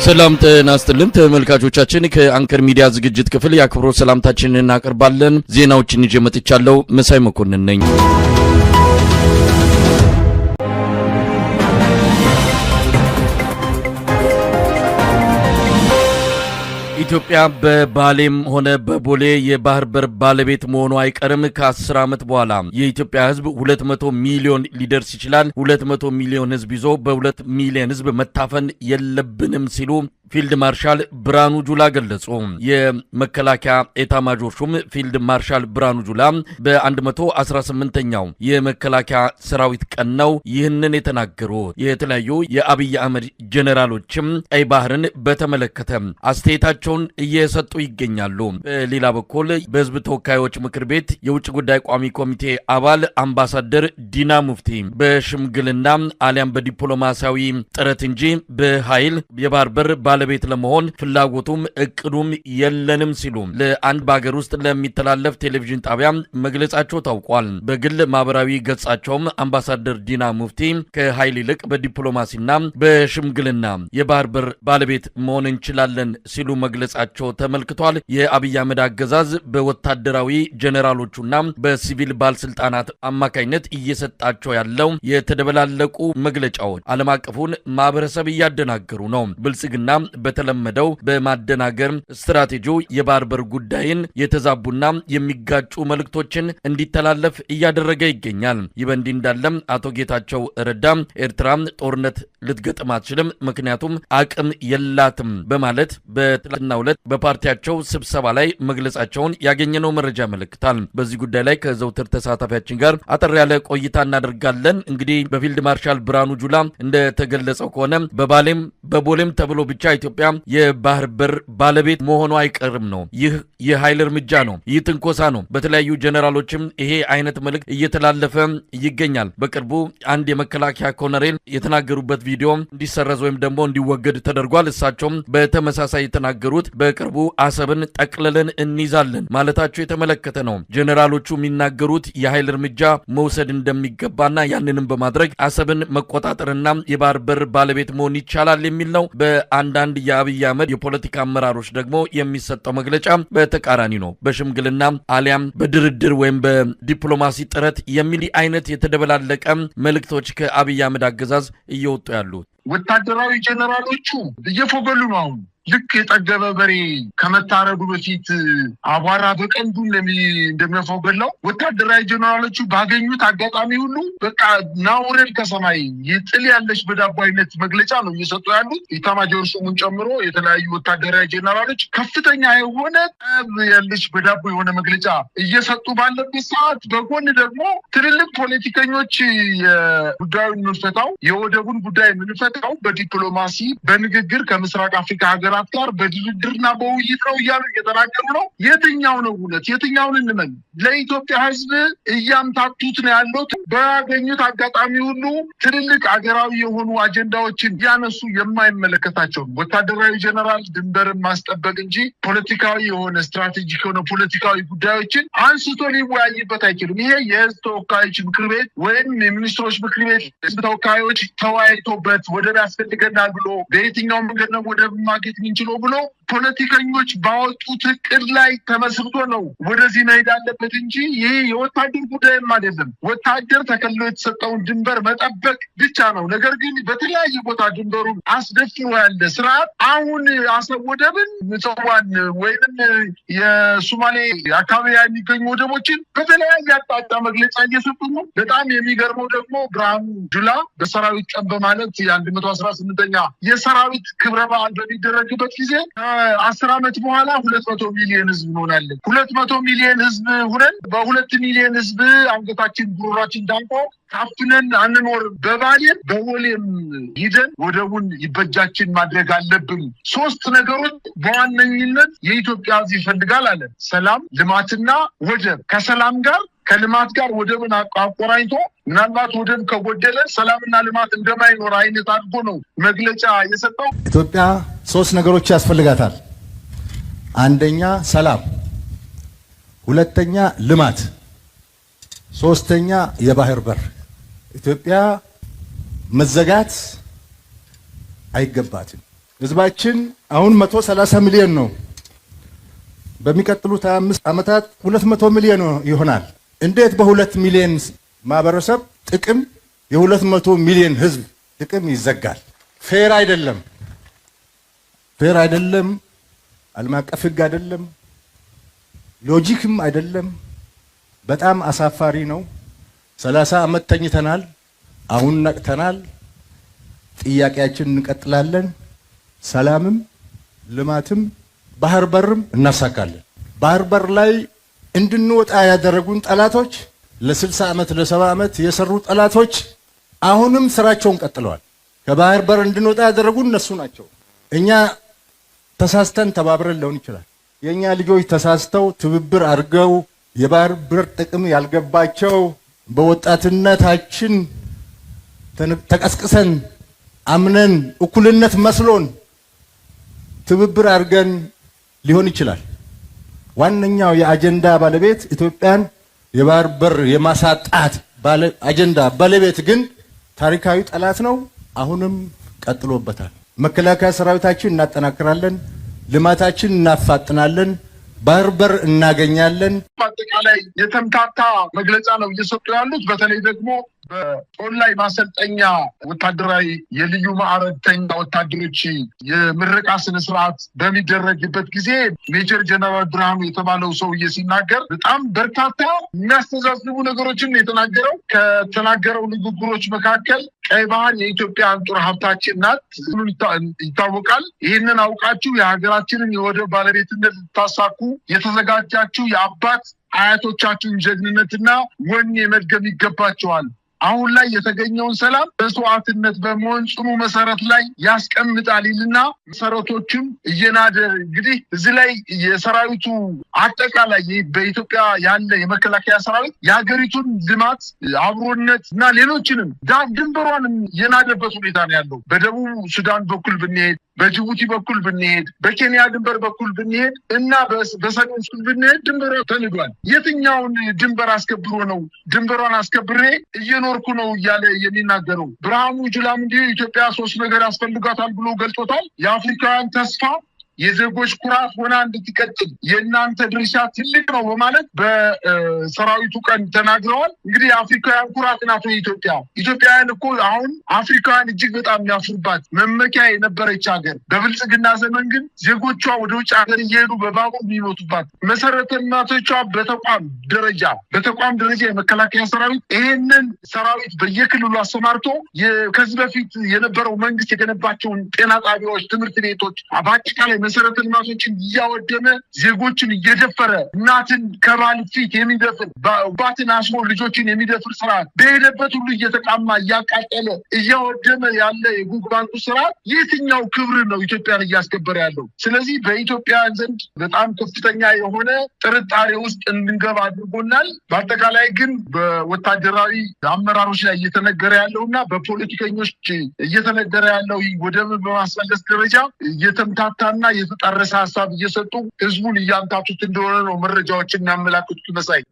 ሰላም ጤና ይስጥልን ተመልካቾቻችን ከአንከር ሚዲያ ዝግጅት ክፍል ያክብሮት ሰላምታችንን እናቀርባለን። ዜናዎችን ይዤ መጥቻለሁ። መሳይ መኮንን ነኝ። ኢትዮጵያ በባሌም ሆነ በቦሌ የባህር በር ባለቤት መሆኑ አይቀርም። ከ10 ዓመት በኋላ የኢትዮጵያ ሕዝብ 200 ሚሊዮን ሊደርስ ይችላል። 200 ሚሊዮን ሕዝብ ይዞ በ2 ሚሊዮን ሕዝብ መታፈን የለብንም ሲሉ ፊልድ ማርሻል ብርሃኑ ጁላ ገለጹ። የመከላከያ ኤታ ማጆር ሹም ፊልድ ማርሻል ብርሃኑ ጁላ በ118ኛው የመከላከያ ሰራዊት ቀን ነው ይህንን የተናገሩት። የተለያዩ የአብይ አህመድ ጄኔራሎችም ቀይ ባህርን በተመለከተ አስተያየታቸውን እየሰጡ ይገኛሉ። በሌላ በኩል በህዝብ ተወካዮች ምክር ቤት የውጭ ጉዳይ ቋሚ ኮሚቴ አባል አምባሳደር ዲና ሙፍቲ በሽምግልና አሊያም በዲፕሎማሲያዊ ጥረት እንጂ በኃይል የባህር በር ባለቤት ለመሆን ፍላጎቱም እቅዱም የለንም ሲሉ ለአንድ በሀገር ውስጥ ለሚተላለፍ ቴሌቪዥን ጣቢያ መግለጻቸው ታውቋል። በግል ማህበራዊ ገጻቸውም አምባሳደር ዲና ሙፍቲ ከኃይል ይልቅ በዲፕሎማሲና በሽምግልና የባህር በር ባለቤት መሆን እንችላለን ሲሉ መግለጻቸው ተመልክቷል። የአብይ አህመድ አገዛዝ በወታደራዊ ጄኔራሎቹና በሲቪል ባለስልጣናት አማካኝነት እየሰጣቸው ያለው የተደበላለቁ መግለጫዎች ዓለም አቀፉን ማህበረሰብ እያደናገሩ ነው። ብልጽግና በተለመደው በማደናገር ስትራቴጂው የባህር በር ጉዳይን የተዛቡና የሚጋጩ መልእክቶችን እንዲተላለፍ እያደረገ ይገኛል። ይህ በእንዲህ እንዳለም አቶ ጌታቸው ረዳ ኤርትራ ጦርነት ልትገጥም አትችልም፣ ምክንያቱም አቅም የላትም በማለት በትላንትናው ዕለት በፓርቲያቸው ስብሰባ ላይ መግለጻቸውን ያገኘነው መረጃ ያመለክታል። በዚህ ጉዳይ ላይ ከዘውትር ተሳታፊያችን ጋር አጠር ያለ ቆይታ እናደርጋለን። እንግዲህ በፊልድ ማርሻል ብርሃኑ ጁላ እንደተገለጸው ከሆነ በባሌም በቦሌም ተብሎ ብቻ ኢትዮጵያ የባህር በር ባለቤት መሆኑ አይቀርም ነው። ይህ የኃይል እርምጃ ነው። ይህ ትንኮሳ ነው። በተለያዩ ጄኔራሎችም ይሄ አይነት መልእክት እየተላለፈ ይገኛል። በቅርቡ አንድ የመከላከያ ኮሎኔል የተናገሩበት ቪዲዮ እንዲሰረዝ ወይም ደግሞ እንዲወገድ ተደርጓል። እሳቸውም በተመሳሳይ የተናገሩት በቅርቡ አሰብን ጠቅልለን እንይዛለን ማለታቸው የተመለከተ ነው። ጄኔራሎቹ የሚናገሩት የኃይል እርምጃ መውሰድ እንደሚገባና ያንንም በማድረግ አሰብን መቆጣጠርና የባህር በር ባለቤት መሆን ይቻላል የሚል ነው። በአንዳንድ የአብይ አህመድ የፖለቲካ አመራሮች ደግሞ የሚሰጠው መግለጫ በተቃራኒ ነው። በሽምግልና አሊያም በድርድር ወይም በዲፕሎማሲ ጥረት የሚል አይነት የተደበላለቀ መልእክቶች ከአብይ አህመድ አገዛዝ እየወጡ ያሉት ወታደራዊ ጄኔራሎቹ እየፎገሉ ነው። አሁን ልክ የጠገበ በሬ ከመታረዱ በፊት አቧራ በቀንዱ እንደሚያፎገላው ወታደራዊ ጄኔራሎቹ ባገኙት አጋጣሚ ሁሉ በቃ ናውረድ ከሰማይ ይጥል ያለች በዳቦ አይነት መግለጫ ነው እየሰጡ ያሉት። ኤታ ማጆር ሹሙን ጨምሮ የተለያዩ ወታደራዊ ጄኔራሎች ከፍተኛ የሆነ ጠብ ያለች በዳቦ የሆነ መግለጫ እየሰጡ ባለበት ሰዓት በጎን ደግሞ ትልልቅ ፖለቲከኞች የጉዳዩን ምንፈታው የወደቡን ጉዳይ ምንፈታው በዲፕሎማሲ በንግግር ከምስራቅ አፍሪካ ሀገራት ጋር በድርድርና በውይይት ነው እያሉ እየተናገሩ ነው። የትኛው ነው እውነት? የትኛውን እንመን? ለኢትዮጵያ ሕዝብ እያምታቱት ነው ያሉት። ባገኙት አጋጣሚ ሁሉ ትልልቅ አገራዊ የሆኑ አጀንዳዎችን ያነሱ የማይመለከታቸው ወታደራዊ ጄኔራል ድንበርን ማስጠበቅ እንጂ ፖለቲካዊ የሆነ ስትራቴጂክ የሆነ ፖለቲካዊ ጉዳዮችን አንስቶ ሊወያይበት አይችልም። ይሄ የህዝብ ተወካዮች ምክር ቤት ወይም የሚኒስትሮች ምክር ቤት ህዝብ ተወካዮች ተወያይቶበት ወደብ ያስፈልገናል ብሎ በየትኛው መንገድ ነው ወደብ ማግኘት ምንችለው ብሎ ፖለቲከኞች ባወጡት እቅድ ላይ ተመስርቶ ነው ወደዚህ መሄድ አለበት እንጂ ይሄ የወታደር ጉዳይም አይደለም። ወታደር ተከልሎ የተሰጠውን ድንበር መጠበቅ ብቻ ነው። ነገር ግን በተለያየ ቦታ ድንበሩን አስደፍሮ ያለ ስርዓት አሁን አሰብ ወደብን፣ ምጽዋን ወይንም የሶማሌ አካባቢ የሚገኙ ወደቦችን በተለያየ አቅጣጫ መግለጫ እየሰጡ ነው። በጣም የሚገርመው ደግሞ ብርሃኑ ጁላ በሰራዊት ቀን በማለት የ118ኛ የሰራዊት ክብረ በዓል በሚደረግበት ጊዜ 10 ዓመት በኋላ 200 ሚሊዮን ህዝብ እንሆናለን። 200 ሚሊዮን ህዝብ ሁነን በ2 ሚሊዮን ህዝብ አንገታችን ጉሮሯችን ዳንቆ ታፍነን አንኖር። በባሌም በቦሌም ሂደን ወደቡን ይበጃችን ማድረግ አለብን። 3 ነገሮች በዋነኝነት የኢትዮጵያ ህዝብ ይፈልጋል አለ። ሰላም፣ ልማትና ወደብ። ከሰላም ጋር ከልማት ጋር ወደብን አቆራኝቶ ምናልባት ወደብ ከጎደለ ሰላምና ልማት እንደማይኖር አይነት አድርጎ ነው መግለጫ የሰጠው። ኢትዮጵያ 3 ነገሮች ያስፈልጋታል። አንደኛ ሰላም፣ ሁለተኛ ልማት፣ ሶስተኛ የባህር በር። ኢትዮጵያ መዘጋት አይገባትም። ህዝባችን አሁን 130 ሚሊዮን ነው። በሚቀጥሉት 25 ዓመታት 200 ሚሊዮን ይሆናል። እንዴት በ2 ሚሊዮን ማህበረሰብ ጥቅም የ200 ሚሊዮን ህዝብ ጥቅም ይዘጋል? ፌር አይደለም፣ ፌር አይደለም። ዓለም አቀፍ ህግ አይደለም፣ ሎጂክም አይደለም። በጣም አሳፋሪ ነው። 30 ዓመት ተኝተናል። አሁን ነቅተናል። ጥያቄያችን እንቀጥላለን። ሰላምም ልማትም ባህር በርም እናሳካለን። ባህር በር ላይ እንድንወጣ ያደረጉን ጠላቶች ለ60 ዓመት ለ70 ዓመት የሰሩ ጠላቶች አሁንም ስራቸውን ቀጥለዋል። ከባህር በር እንድንወጣ ያደረጉን እነሱ ናቸው። እኛ ተሳስተን ተባብረን ሊሆን ይችላል። የኛ ልጆች ተሳስተው ትብብር አድርገው የባህር በር ጥቅም ያልገባቸው በወጣትነታችን ተቀስቅሰን አምነን እኩልነት መስሎን ትብብር አድርገን ሊሆን ይችላል። ዋነኛው የአጀንዳ ባለቤት ኢትዮጵያን የባህር በር የማሳጣት አጀንዳ ባለቤት ግን ታሪካዊ ጠላት ነው። አሁንም ቀጥሎበታል። መከላከያ ሰራዊታችን እናጠናክራለን፣ ልማታችን እናፋጥናለን፣ ባህር በር እናገኛለን። በአጠቃላይ የተምታታ መግለጫ ነው እየሰጡ ያሉት። በተለይ ደግሞ በጦር ላይ ማሰልጠኛ ወታደራዊ የልዩ ማዕረግተኛ ወታደሮች የምረቃ ስነ ስርዓት በሚደረግበት ጊዜ ሜጀር ጀነራል ብርሃኑ የተባለው ሰውዬ ሲናገር በጣም በርካታ የሚያስተዛዝቡ ነገሮችን የተናገረው። ከተናገረው ንግግሮች መካከል ቀይ ባህር የኢትዮጵያ አንጡራ ሀብታችን ናት ይታወቃል። ይህንን አውቃችሁ የሀገራችንን የወደብ ባለቤትነት ልታሳኩ የተዘጋጃችሁ የአባት አያቶቻችሁን ጀግንነትና ወኔ መድገም ይገባቸዋል። አሁን ላይ የተገኘውን ሰላም መስዋዕትነት በመሆን ጽኑ መሰረት ላይ ያስቀምጣል ይልና መሰረቶችም እየናደ እንግዲህ እዚህ ላይ የሰራዊቱ አጠቃላይ በኢትዮጵያ ያለ የመከላከያ ሰራዊት የሀገሪቱን ልማት አብሮነት እና ሌሎችንም ድንበሯንም የናደበት ሁኔታ ነው ያለው። በደቡብ ሱዳን በኩል ብንሄድ፣ በጅቡቲ በኩል ብንሄድ፣ በኬንያ ድንበር በኩል ብንሄድ እና በሰሜን ሱዳን ብንሄድ ድንበሯ ተንዷል። የትኛውን ድንበር አስከብሮ ነው ድንበሯን አስከብሬ እየኖርኩ ነው እያለ የሚናገረው? ብርሃኑ ጁላም እንዲሁ ኢትዮጵያ 3 ነገር ያስፈልጋታል ብሎ ገልጾታል። የአፍሪካውያን ተስፋ፣ የዜጎች ኩራት ሆና እንድትቀጥል የእናንተ ድርሻ ትልቅ ነው በማለት በሰራዊቱ ቀን ተናግረዋል። እንግዲህ የአፍሪካውያን ኩራት ናት ኢትዮጵያ። ኢትዮጵያውያን እኮ አሁን አፍሪካውያን እጅግ በጣም የሚያፍሩባት መመኪያ የነበረች ሀገር፣ በብልጽግና ዘመን ግን ዜጎቿ ወደ ውጭ ሀገር እየሄዱ በባቡር የሚሞቱባት፣ መሰረተ ልማቶቿ በተቋም ደረጃ የመከላከያ ሰራዊት ይሄንን ሰራዊት በየክልሉ አሰማርቶ ከዚህ በፊት የነበረው መንግስት የገነባቸውን ጤና ጣቢያዎች፣ ትምህርት ቤቶች በአጠቃላይ መሰረተ ልማቶችን እያወደመ ዜጎችን እየደፈረ እናትን ከባል ፊት የሚደፍር ባትን አስሮ ልጆችን የሚደፍር ስርዓት በሄደበት ሁሉ እየተቃማ እያቃጠለ እያወደመ ያለ የጉግ ባንኩ ስርዓት የትኛው ክብር ነው ኢትዮጵያን እያስከበረ ያለው? ስለዚህ በኢትዮጵያውያን ዘንድ በጣም ከፍተኛ የሆነ ጥርጣሬ ውስጥ እንድንገባ አድርጎናል። በአጠቃላይ ግን በወታደራዊ አመራሮች ላይ እየተነገረ ያለውና በፖለቲከኞች እየተነገረ ያለው ወደብ በማስመለስ ደረጃ እየተምታታና የተጣረሰ ሀሳብ እየሰጡ ህዝቡን እያምታቱት እንደሆነ ነው መረጃዎችን የሚያመላክቱት። መሳይ